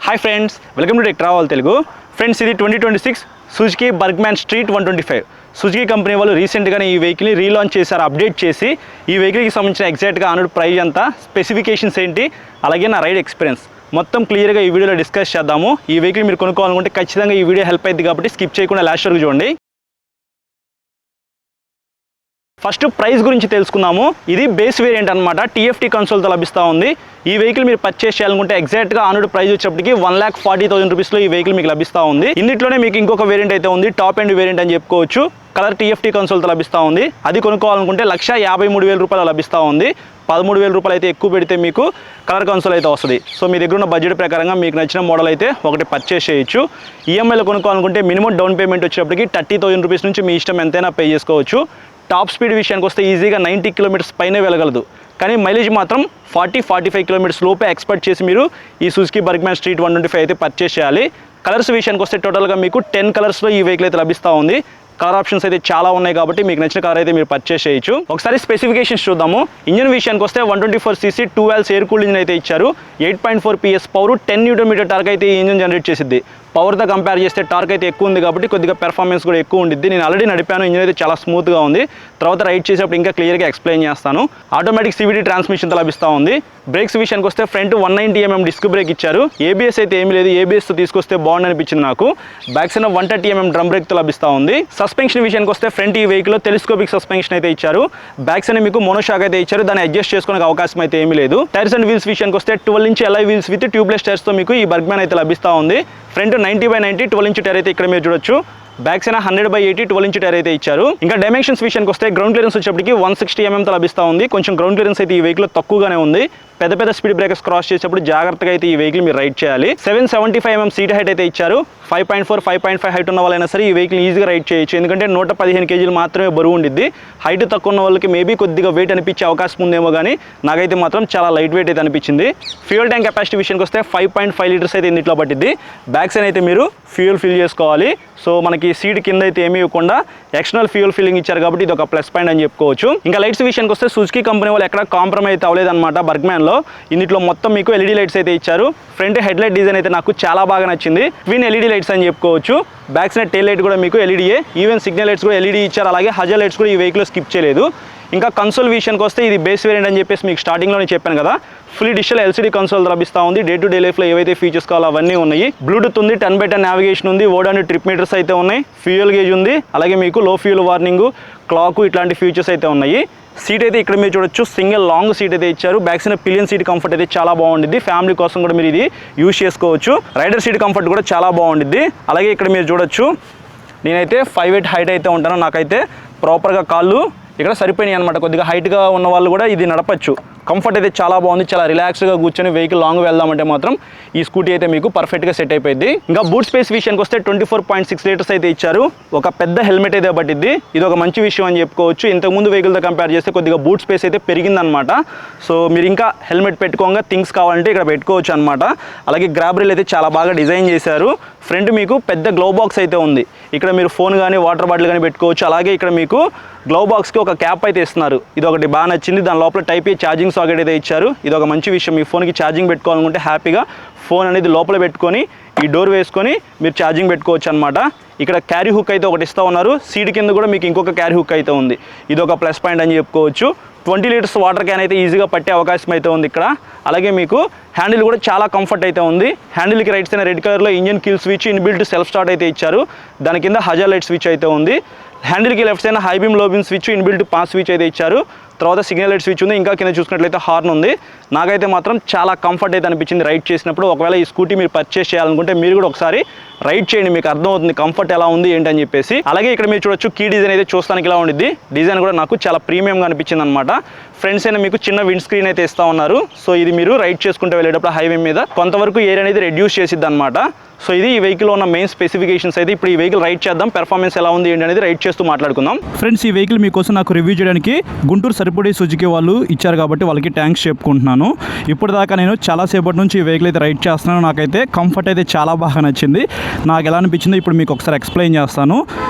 Hi friends, welcome to tech travel Telugu. Friends, ఇది 2026 Suzuki Burgman street 125. Suzuki company వాళ్ళు రీసెంట్గానే ఈ వెహికల్ని రీలాంచ్ చేశారు, అప్డేట్ చేసి. ఈ వెహికల్కి సంబంధించిన ఎగ్జాక్ట్గా ఆనుడు ప్రైస్ ఎంత, స్పెసిఫికేషన్స్ ఏంటి, అలాగే నా రైడ్ ఎక్స్పీరియన్స్ మొత్తం క్లియర్గా ఈ వీడియోలో డిస్కస్ చేద్దాము. ఈ వెహికల్ మీరు కొనుక్కోవాలనుకుంటే ఖచ్చితంగా ఈ వీడియో హెల్ప్ అవుతుంది కాబట్టి స్కిప్ చేయకుండా లాస్ట్ వరకు చూడండి. ఫస్ట్ ప్రైస్ గురించి తెలుసుకుందాము. ఇది బేస్ వేరియంట్ అనమాట, TFT కన్సోల్తో లభిస్తూ ఉంది. ఈ వెహికల్ మీరు పర్చేస్ చేయాలనుకుంటే ఎగ్జాక్ట్గా ఆనుడు ప్రైస్ వచ్చేప్పటికి 1,40,000 రూపీస్లో ఈ వెహికల్ మీకు లభిస్తూ ఉంది. ఇందులోనే మీకు ఇంకొక వేరియంట్ అయితే ఉంది, టాప్ ఎండ్ వేరియంట్ అని చెప్పుకోవచ్చు. కలర్ TFT కన్సోల్తో లభిస్తూ ఉంది. అది కొనుక్కోవాలనుకుంటే 1,53,000 రూపాయలు లభిస్తూ ఉంది. 13,000 రూపాయలు అయితే ఎక్కువ పెడితే మీకు కలర్ కన్సోల్ అయితే వస్తుంది. సో మీ దగ్గర ఉన్న బడ్జెట్ ప్రకారంగా మీకు నచ్చిన మోడల్ అయితే ఒకటి పర్చేస్ చేయొచ్చు. ఈఎంఐలో కొనుక్కోవాలనుకుంటే మినిమం డౌన్ పేమెంట్ వచ్చేప్పటికి 30,000 రూపీస్ నుంచి మీ ఇష్టం ఎంతైనా పే చేసుకోవచ్చు. టాప్ స్పీడ్ విషయానికి వస్తే ఈజీగా 90 కిలోమీటర్స్ పైనే వెళ్ళగలదు. కానీ మైలేజ్ మాత్రం 40-45 కిలోమీటర్స్ లోపే ఎక్స్పెక్ట్ చేసి మీరు ఈ సుజుకి బర్గ్మ్యాన్ స్ట్రీట్ 125 అయితే పర్చేస్ చేయాలి. కలర్స్ విషయానికి వస్తే టోటల్గా మీకు 10 కలర్స్లో ఈ వెహికల్ అయితే లభిస్తూ ఉంది. కలర్ ఆప్షన్స్ అయితే చాలా ఉన్నాయి కాబట్టి మీకు నచ్చిన కలర్ అయితే మీరు పర్చేస్ చేయొచ్చు. ఒకసారి స్పెసిఫికేషన్స్ చూద్దాము. ఇంజన్ విషయానికి వస్తే 124cc 2 valves air cooled engine అయితే ఇచ్చారు. 8.4 PS పవర్, 10 Nm టార్క్ అయితే ఈ ఇంజన్ జనరేట్ చేసిద్ది. పవర్తో కంపేర్ చేస్తే టార్క్ అయితే ఎక్కువ ఉంది కాబట్టి కొద్దిగా పెర్ఫార్మెన్స్ కూడా ఎక్కువ ఉండిద్ది. నేను ఆల్రెడీ నడిపాను, ఇంజన్ అయితే చాలా స్మూత్గా ఉంది. తర్వాత రైడ్ చేసేప్పుడు ఇంకా క్లియర్గా ఎక్స్ప్లెయిన్ చేస్తాను. ఆటోమేటిక్ CVT ట్రాన్స్మిషన్తో లభిస్తూ ఉంది. బ్రేక్స్ విషయానికి వస్తే ఫ్రంట్ 190mm డిస్క్ బ్రేక్ ఇచ్చారు. ABS అయితే ఏమీ లేదు, ABSతో తీసుకొస్తే బాగుంది అనిపించింది నాకు. బ్యాక్ సైడ్ 130mm డ్రమ్ బ్రేక్తో లభిస్తూ ఉంది. సస్పెన్షన్ విషయానికి వస్తే ఫ్రంట్ ఈ వెహికల్లో టెలిస్కోపిక్ సస్పెన్షన్ అయితే ఇచ్చారు. బ్యాక్ సైడ్ మీకు మోనోషాక్ అయితే ఇచ్చారు, దాన్ని అడ్జస్ట్ చేసుకునే అవకాశం అయితే ఏమీ లేదు. టైర్స్ అండ్ వీల్స్ విషయానికి వస్తే 12" alloy వీల్స్ విత్ ట్యూబ్లెస్ టైర్స్తో మీకు ఈ బర్గ్మ్యాన్ అయితే లభిస్తూ ఉంది. ఫ్రంట్ 90/90 12" టైర్ అయితే ఇక్కడ మీరు చూడొచ్చు. బ్యాక్ సైడ్ 100/80 12" టైర్ అయితే ఇచ్చారు. ఇంకా డైమెన్షన్స్ విషయానికి వస్తే గ్రౌండ్ క్లియరెన్స్ వచ్చేప్పటికి 160mm లభిస్తూ ఉంది. కొంచెం గ్రౌండ్ క్లియరెన్స్ అయితే ఈ వెహికల్ తక్కువగానే ఉంది. పెద్ద స్పీడ్ బ్రేకర్స్ క్రాస్ చేసేప్పుడు జాగ్రత్తగా అయితే ఈ వెహికల్ మీరు రైడ్ చేయాలి. 775mm సీట్ హైట్ అయితే ఇచ్చారు. 5.4, 5.5 హైట్ ఉన్న వాళ్ళైనా సరే ఈ వెహికల్ ఈజీగా రైడ్ చేయొచ్చు. ఎందుకంటే 115 kg మాత్రమే బరువు ఉండిద్ది. హైట్ తక్కువ ఉన్న వాళ్ళకి మేబీ కొద్దిగా వెయిట్ అనిపించే అవకాశం ఉందేమో, కానీ నాకైతే మాత్రం చాలా లైట్ వెయిట్ అయితే అనిపించింది. ఫ్యూయల్ ట్యాంక్ కెపాసిటీ విషయానికి వస్తే 5.5 లీటర్స్ అయితే ఇందులో పట్టిద్ది. బ్యాక్ సైడ్ అయితే మీరు ఫ్యూయల్ ఫిల్ చేసుకోవాలి. సో మనకి సీట్ కింద అయితే ఏమీ ఇవ్వకుండా ఎక్స్టర్నల్ ఫ్యూయల్ ఫిల్లింగ్ ఇచ్చారు కాబట్టి ఇది ఒక ప్లస్ పాయింట్ అని చెప్పుకోవచ్చు. ఇంకా లైట్స్ విషయానికి వస్తే సుజుకి కంపెనీ వాళ్ళు ఎక్కడ కాంప్రమైజ్ అయితే అవ్వలేదన్నమాట బర్గ్మ్యాన్లో. ఇందులో మొత్తం మీకు LED లైట్స్ అయితే ఇచ్చారు. ఫ్రంట్ హెడ్ లైట్ డిజైన్ అయితే నాకు చాలా బాగా నచ్చింది. ట్విన్ LED లైట్స్ అని చెప్పుకోవచ్చు. బ్యాక్ సైడ్ టెయిల్ లైట్ కూడా మీకు LEDయే. ఈవెన్ సిగ్నల్ లైట్స్ కూడా LED ఇచ్చారు. అలాగే హజర్ లైట్స్ కూడా ఈ వెహికల్లో స్కిప్ చేయలేదు. ఇంకా కన్సోల్ విషయానికి వస్తే ఇది బేస్ వేరియంట్ అని చెప్పేసి మీకు స్టార్టింగ్లోనే చెప్పాను కదా. ఫుల్ డిజిటల్ LCD కన్సోల్ లభిస్తూ ఉంది. డే టు డే లైఫ్లో ఏవైతే ఫీచర్స్ కావాలో అవన్నీ ఉన్నాయి. బ్లూటూత్ ఉంది, 10/10 నావిగేషన్ ఉంది, ఓడాని ట్రిప్ మీటర్స్ అయితే ఉన్నాయి, ఫ్యూయల్ గేజ్ ఉంది, అలాగే మీకు లో ఫ్యూయల్ వార్నింగ్, క్లాక్, ఇట్లాంటి ఫీచర్స్ అయితే ఉన్నాయి. సీట్ అయితే ఇక్కడ మీరు చూడొచ్చు, సింగిల్ లాంగ్ సీట్ అయితే ఇచ్చారు. Back side pillion seat comfort అయితే చాలా బాగుండిద్ది. ఫ్యామిలీ కోసం కూడా మీరు ఇది యూజ్ చేసుకోవచ్చు. రైడర్ సీట్ కంఫర్ట్ కూడా చాలా బాగుండిద్ది. అలాగే ఇక్కడ మీరు చూడొచ్చు, నేనైతే 5'8" హైట్ అయితే ఉంటాను. నాకైతే ప్రాపర్గా కాళ్ళు ఇక్కడ సరిపోయినాయి అనమాట. కొద్దిగా హైట్గా ఉన్న వాళ్ళు కూడా ఇది నడపచ్చు. కంఫర్ట్ అయితే చాలా బాగుంది. చాలా రిలాక్స్గా కూర్చొని వెహికల్ లాంగ్ వెళ్దామంటే మాత్రం ఈ స్కూటీ అయితే మీకు పర్ఫెక్ట్గా సెట్ అయిపోయింది. ఇంకా బూట్ స్పేస్ విషయానికి వస్తే 24.6 లీటర్స్ అయితే ఇచ్చారు. ఒక పెద్ద హెల్మెట్ అయితే పట్టిద్ది. ఇది ఒక మంచి విషయం అని చెప్పుకోవచ్చు. ఇంతకుముందు వెహికల్తో కంపేర్ చేస్తే కొద్దిగా బూట్ స్పేస్ అయితే పెరిగిందనమాట. సో మీరు ఇంకా హెల్మెట్ పెట్టుకోగా థింగ్స్ కావాలంటే ఇక్కడ పెట్టుకోవచ్చు అనమాట. అలాగే గ్రాబ్ రైల్ అయితే చాలా బాగా డిజైన్ చేశారు. ఫ్రంట్ మీకు పెద్ద గ్లౌ బాక్స్ అయితే ఉంది. ఇక్కడ మీరు ఫోన్ కానీ వాటర్ బాటిల్ కానీ పెట్టుకోవచ్చు. అలాగే ఇక్కడ మీకు గ్లౌ బాక్స్కి ఒక క్యాప్ అయితే ఇస్తున్నారు. ఇది ఒకటి బాగా నచ్చింది. దాని లోపల Type-A ఛార్జింగ్ సాకెట్ అయితే ఇచ్చారు. ఇది ఒక మంచి విషయం. మీ ఫోన్కి ఛార్జింగ్ పెట్టుకోవాలనుకుంటే హ్యాపీగా ఫోన్ అనేది లోపల పెట్టుకొని ఈ డోర్ వేసుకొని మీరు ఛార్జింగ్ పెట్టుకోవచ్చు అనమాట. ఇక్కడ క్యారీ హుక్ అయితే ఒకటి ఇస్తూ ఉన్నారు. సీట్ కింద కూడా మీకు ఇంకొక క్యారీ హుక్ అయితే ఉంది. ఇది ఒక ప్లస్ పాయింట్ అని చెప్పుకోవచ్చు. 20 లీటర్స్ వాటర్ క్యాన్ అయితే ఈజీగా పట్టే అవకాశం అయితే ఉంది ఇక్కడ. అలాగే మీకు హ్యాండిల్ కూడా చాలా కంఫర్ట్ అయితే ఉంది. హ్యాండిల్కి రైట్ సైడ్ రెడ్ కలర్లో engine kill switch, inbuilt self start అయితే ఇచ్చారు. దాని కింద హజర్ లైట్ స్విచ్ అయితే ఉంది. హ్యాండిల్కి left side high beam, low beam switch, inbuilt pass switch అయితే ఇచ్చారు. తర్వాత సిగ్నల్ లైట్ స్విచ్ ఉంది. ఇంకా కింద చూసుకున్నట్లయితే హార్న్ ఉంది. నాకైతే మాత్రం చాలా కంఫర్ట్ అయితే అనిపించింది రైడ్ చేసినప్పుడు. ఒకవేళ ఈ స్కూటీ మీరు పర్చేస్ చేయాలనుకుంటే మీరు కూడా ఒకసారి రైడ్ చేయండి, మీకు అర్థమవుతుంది కంఫర్ట్ ఎలా ఉంది ఏంటని చెప్పేసి. అలాగే ఇక్కడ మీరు చూడొచ్చు, కీ డిజైన్ అయితే చూస్తానికి ఇలా ఉండిద్ది. డిజైన్ కూడా నాకు చాలా ప్రీమియంగా అనిపించింది అనమాట. ఫ్రంట్స్ అయినా మీకు చిన్న విండ్ స్క్రీన్ అయితే ఇస్తూ ఉన్నారు. సో ఇది మీరు రైడ్ చేసుకుంటూ వెళ్ళేటప్పుడు హైవే మీద కొంతవరకు ఎయిర్ అనేది రెడ్యూస్ చేసిద్ది అనమాట. సో ఇది ఈ వెహికల్లో ఉన్న మెయిన్ స్పెసిఫికేషన్స్ అయితే. ఇప్పుడు ఈ వెహికల్ రైడ్ చేద్దాం, పెర్ఫార్మెన్స్ ఎలా ఉంది ఏంటి అనేది రైడ్ చేస్తూ మాట్లాడుకుందాం. ఫ్రెండ్స్, ఈ వెహికల్ మీకోసం నాకు రివ్యూ చేయడానికి గుంటూరు సరిపడి సుజుకి వాళ్ళు ఇచ్చారు కాబట్టి వాళ్ళకి థ్యాంక్స్ చెప్పుకుంటున్నాను. ఇప్పుడు దాకా నేను చాలాసేపటి నుంచి ఈ వెహికల్ అయితే రైడ్ చేస్తున్నాను. నాకైతే కంఫర్ట్ అయితే చాలా బాగా నచ్చింది. నాకు ఎలా అనిపించిందో ఇప్పుడు మీకు ఒకసారి ఎక్స్ప్లెయిన్ చేస్తాను.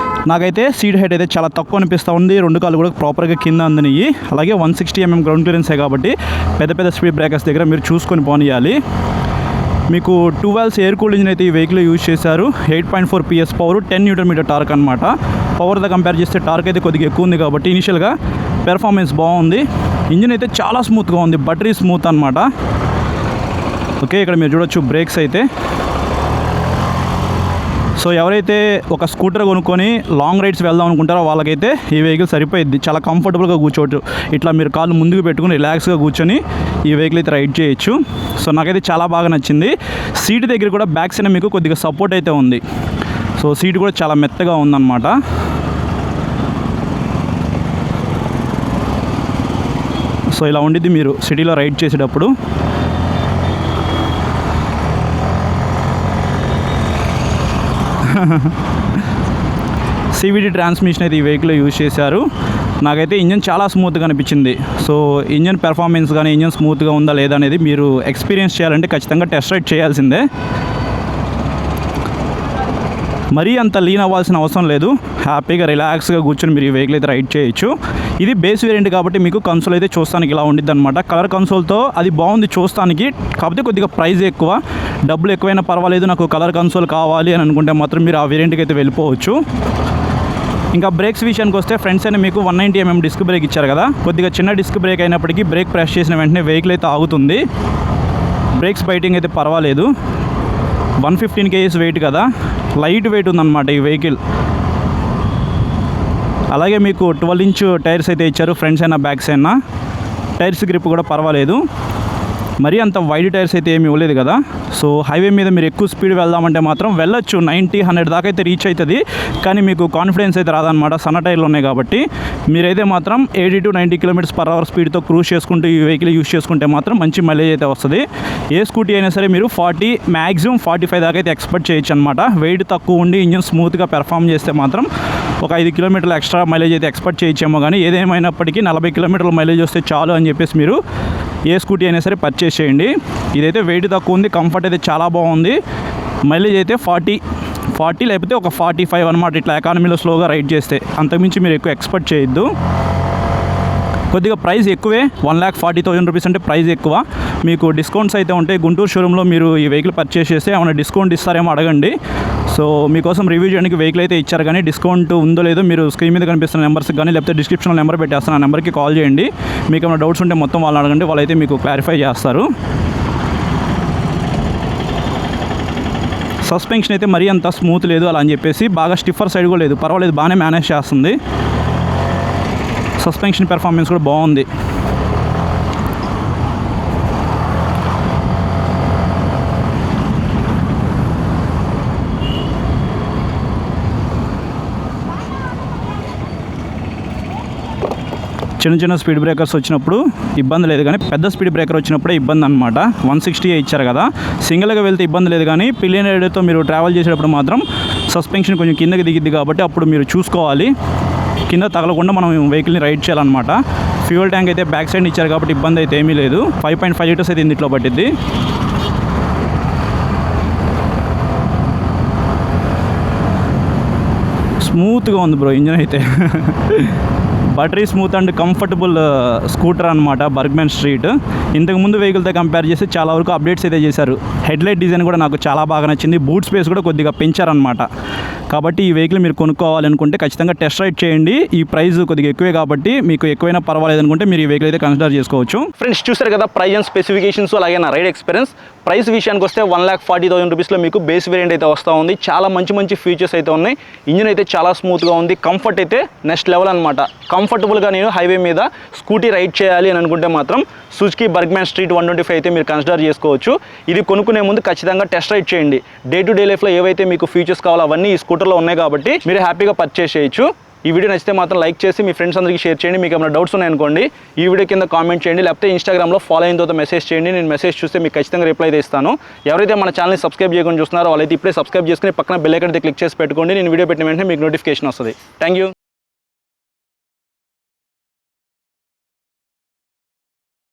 నాకైతే సీట్ హైట్ అయితే చాలా తక్కువ అనిపిస్తూ ఉంది. 2 కాళ్ళు కూడా ప్రాపర్గా కింద అందినాయి. అలాగే 160 mm గ్రౌండ్ క్లియరెన్సే కాబట్టి పెద్ద స్పీడ్ బ్రేకర్స్ దగ్గర మీరు చూసుకొని పోనీయాలి. 160 mm గ్రౌండ్ క్లియరెన్స్ అయితే చాలా బాగా అనిపించింది. నాకైతే సీట్ హైట్ అయితే చాలా తక్కువ అనిపిస్తూ ఉంది. 2 కాళ్ళు కూడా ప్రాపర్గా కింద అందినాయి. అలాగే 160 mm గ్రౌండ్ క్లియరెన్సే కాబట్టి పెద్ద స్పీడ్ బ్రేకర్స్ దగ్గర మీరు చూసుకొని పోనీయాలి. మీకు 2 వాల్వ్స్ ఎయిర్ కూల్డ్ ఇంజిన్ అయితే ఈ వెహికల్ యూజ్ చేశారు. 8.4 PS పవర్, 10 Nm టార్క్ అనమాట. పవర్తో కంపేర్ చేస్తే టార్క్ అయితే కొద్దిగా ఎక్కువ ఉంది కాబట్టి ఇనిషియల్గా పెర్ఫార్మెన్స్ బాగుంది. ఇంజిన్ అయితే చాలా స్మూత్గా ఉంది, బటరీ స్మూత్ అనమాట. ఓకే, ఇక్కడ మీరు చూడొచ్చు బ్రేక్స్ అయితే. సో ఎవరైతే ఒక స్కూటర్ కొనుక్కొని లాంగ్ రైడ్స్ వెళ్దాం అనుకుంటారో వాళ్ళకైతే ఈ వెహికల్ సరిపోయిద్ది. చాలా కంఫర్టబుల్గా కూర్చోవచ్చు. ఇట్లా మీరు కాళ్ళు ముందుకు పెట్టుకుని రిలాక్స్గా కూర్చొని ఈ వెహికల్ అయితే రైడ్ చేయొచ్చు. సో నాకైతే చాలా బాగా నచ్చింది. సీట్ దగ్గర కూడా బ్యాక్ సైడ్ మీకు కొద్దిగా సపోర్ట్ అయితే ఉంది. సో సీట్ కూడా చాలా మెత్తగా ఉందన్నమాట. సో ఇలా ఉండిద్ది మీరు సిటీలో రైడ్ చేసేటప్పుడు. CVT ట్రాన్స్మిషన్ అయితే ఈ వెహికల్లో యూజ్ చేశారు. నాకైతే ఇంజన్ చాలా స్మూత్గా అనిపించింది. సో ఇంజన్ పెర్ఫార్మెన్స్ కానీ ఇంజన్ స్మూత్గా ఉందా లేదా అనేది మీరు ఎక్స్పీరియన్స్ చేయాలంటే ఖచ్చితంగా టెస్ట్ రైడ్ చేయాల్సిందే. మరీ అంత లీన్ అవ్వాల్సిన అవసరం లేదు. హ్యాపీగా రిలాక్స్గా కూర్చొని మీరు ఈ వెహికల్ అయితే రైడ్ చేయొచ్చు. ఇది బేస్ వేరియంట్ కాబట్టి మీకు కన్సోల్ అయితే చూస్తానికి ఇలా ఉండిద్ది అనమాట. కలర్ కన్సోల్తో అది బాగుంది చూస్తానికి, కాకపోతే కొద్దిగా ప్రైస్ ఎక్కువ. డబ్బులు ఎక్కువైనా పర్వాలేదు, నాకు కలర్ కన్సోల్ కావాలి అని అనుకుంటే మాత్రం మీరు ఆ వేరియంట్కి అయితే వెళ్ళిపోవచ్చు. ఇంకా బ్రేక్స్ విషయానికి వస్తే ఫ్రంట్ సైడ్ మీకు 190mm డిస్క్ బ్రేక్ ఇచ్చారు కదా. కొద్దిగా చిన్న డిస్క్ బ్రేక్ అయినప్పటికీ బ్రేక్ ప్రెస్ చేసిన వెంటనే వెహికల్ అయితే ఆగుతుంది. బ్రేక్స్ బైటింగ్ అయితే పర్వాలేదు. 115 kg వెయిట్ కదా, లైట్ వెయిట్ ఉందన్నమాట ఈ వెహికల్. అలాగే మీకు 12 ఇంచ్ టైర్స్ అయితే ఇచ్చారు, front side back side. Tyres grip కూడా పర్వాలేదు. మరీ అంత వైడ్ టైర్స్ అయితే ఏమి ఇవ్వలేదు కదా. సో హైవే మీద మీరు ఎక్కువ స్పీడ్ వెళ్దామంటే మాత్రం వెళ్ళొచ్చు, 90-100 దాకా అయితే రీచ్ అవుతుంది. కానీ మీకు కాన్ఫిడెన్స్ అయితే రాదనమాట, సన్న టైర్లు ఉన్నాయి కాబట్టి. మీరైతే మాత్రం 80-90 km/h స్పీడ్తో క్రూజ్ చేసుకుంటూ ఈ వెహికల్ యూజ్ చేసుకుంటే మాత్రం మంచి మైలేజ్ అయితే వస్తుంది. ఏ స్కూటీ అయినా సరే మీరు 40 మ్యాక్సిమం 45 దాకా అయితే ఎక్స్పెక్ట్ చేయొచ్చు అనమాట. వెయిట్ తక్కువ ఉండి ఇంజిన్ స్మూత్గా పెర్ఫామ్ చేస్తే మాత్రం ఒక 5 కిలోమీటర్ల ఎక్స్ట్రా మైలేజ్ అయితే ఎక్స్పెక్ట్ చేయొచ్చేమో. కానీ ఏదేమైనప్పటికీ 40 కిలోమీటర్ల మైలేజ్ వస్తే చాలు అని చెప్పేసి మీరు ఏ స్కూటీ అయినా సరే పర్చేస్ చేయండి. ఇదైతే వెయిట్ తక్కువ ఉంది, కంఫర్ట్ అయితే చాలా బాగుంది. మైలేజ్ అయితే 40 లేకపోతే ఒక 45 అనమాట. ఇట్లా ఎకానమీలో స్లోగా రైడ్ చేస్తే అంతకుమించి మీరు ఎక్కువ ఎక్స్పెక్ట్ చేయొద్దు. కొద్దిగా ప్రైస్ ఎక్కువే, 1,40,000 రూపీస్ అంటే ప్రైస్ ఎక్కువ. మీకు డిస్కౌంట్స్ అయితే ఉంటాయి. గుంటూరు షోరూంలో మీరు ఈ వెహికల్ పర్చేస్ చేస్తే ఏమైనా డిస్కౌంట్ ఇస్తారేమో అడగండి. సో మీకోసం రివ్యూ చేయడానికి వెహికల్ అయితే ఇచ్చారు, కానీ డిస్కౌంట్ ఉందో లేదో మీరు స్క్రీన్ మీద కనిపిస్తున్న నెంబర్స్కి కానీ లేకపోతే డిస్క్రిప్షన్లో నెంబర్ పెట్టేస్తాను, ఆ నెంబర్కి కాల్ చేయండి. మీకు ఏమైనా డౌట్స్ ఉంటే మొత్తం వాళ్ళని అడగండి, వాళ్ళైతే మీకు క్లారిఫై చేస్తారు. సస్పెన్షన్ అయితే మరీ అంత స్మూత్ లేదు అలా అని చెప్పేసి, బాగా స్టిఫర్ సైడ్ కూడా లేదు, పర్వాలేదు, బాగానే మేనేజ్ చేస్తుంది. సస్పెన్షన్ పెర్ఫార్మెన్స్ కూడా బాగుంది. చిన్న చిన్న స్పీడ్ బ్రేకర్స్ వచ్చినప్పుడు ఇబ్బంది లేదు, కానీ పెద్ద స్పీడ్ బ్రేకర్ వచ్చినప్పుడే ఇబ్బంది అనమాట. 160 ఇచ్చారు కదా, సింగిల్గా వెళ్తే ఇబ్బంది లేదు, కానీ పిలియన్ రైడ్తో మీరు ట్రావెల్ చేసేటప్పుడు మాత్రం సస్పెన్షన్ కొంచెం కిందకి దిగిద్ది కాబట్టి అప్పుడు మీరు చూసుకోవాలి, కింద తగలకుండా మనం వెహికల్ని రైడ్ చేయాలన్నమాట. ఫ్యూయల్ ట్యాంక్ అయితే బ్యాక్ సైడ్ ఇచ్చారు కాబట్టి ఇబ్బంది అయితే ఏమీ లేదు. 5.5 లీటర్స్ అయితే ఇందులో పట్టిద్ది. స్మూత్గా ఉంది బ్రో ఇంజన్ అయితే. Buttery smooth and comfortable scooter అనమాట బర్గ్మెన్ స్ట్రీట్. ఇంతకుముందు వెహికల్తో కంపేర్ చేసి చాలా వరకు అప్డేట్స్ అయితే చేశారు. హెడ్లైట్ డిజైన్ కూడా నాకు చాలా బాగా నచ్చింది. బూట్ స్పేస్ కూడా కొద్దిగా పెంచారనమాట. కాబట్టి ఈ వెహికల్ మీరు కొనుక్కోవాలనుకుంటే ఖచ్చితంగా టెస్ట్ రైడ్ చేయండి. ఈ ప్రైస్ కొద్దిగా ఎక్కువే కాబట్టి మీకు ఎక్కువైనా పర్వాలేదు అనుకుంటే మీరు ఈ వెహికల్ అయితే కన్సిడర్ చేసుకోవచ్చు. ఫ్రెండ్స్ చూసారు కదా ప్రైస్ అండ్ స్పెసిఫికేషన్స్, అలాగే నా రైడ్ ఎక్స్పీరియన్స్. ప్రైస్ విషయానికి వస్తే 1,40,000 రూపీస్లో మీకు బేస్ వేరియంట్ అయితే వస్తూ ఉంది. చాలా మంచి మంచి ఫీచర్స్ అయితే ఉన్నాయి. ఇంజిన్ అయితే చాలా స్మూత్గా ఉంది. కంఫర్ట్ అయితే నెక్స్ట్ లెవెల్ అనమాట. కంఫర్టబుల్గా నేను హైవే మీద స్కూటీ రైడ్ చేయాలి అని అనుకుంటే మాత్రం సుజుకి బర్గ్మెన్ స్ట్రీట్ 125 అయితే మీరు కన్సిడర్ చేసుకోవచ్చు. ఇది కొనుక్కునే ముందు ఖచ్చితంగా టెస్ట్ రైడ్ చేయండి. డే టు డే లైఫ్లో ఏవైతే మీకు ఫీచర్స్ కావాలో అవన్నీ ఈ స్కూటర్లో ఉన్నాయి కాబట్టి మీరు హ్యాపీగా పర్చేస్ చేయొచ్చు. ఈ వీడియో నచ్చితే మాత్రం లైక్ చేసి మీ ఫ్రెండ్స్ అందరికీ షేర్ చేయండి. మీకు ఏమైనా డౌట్స్ ఉన్నాయనుకోండి ఈ వీడియో కింద కామెంట్ చేయండి, లేకపోతే ఇన్స్టాగ్రామ్లో ఫాలో అయిన తర్వాత మెసేజ్ చేయండి. నేను మెసేజ్ చూస్తే మీకు ఖచ్చితంగా రిప్లై అయితే ఇస్తాను. ఎవరైతే మన ఛానల్ని సబ్స్క్రైబ్ చేయకుండా చూస్తున్నారో వాళ్ళైతే ఇప్పుడే సబ్స్క్రైబ్ చేసుకుని పక్కన బెల్ ఐకాన్ క్లిక్ చేసి పెట్టుకోండి. నేను వీడియో పెట్టిన వెంటనే మీకు నోటిఫికేషన్ వస్తుంది. Thank you.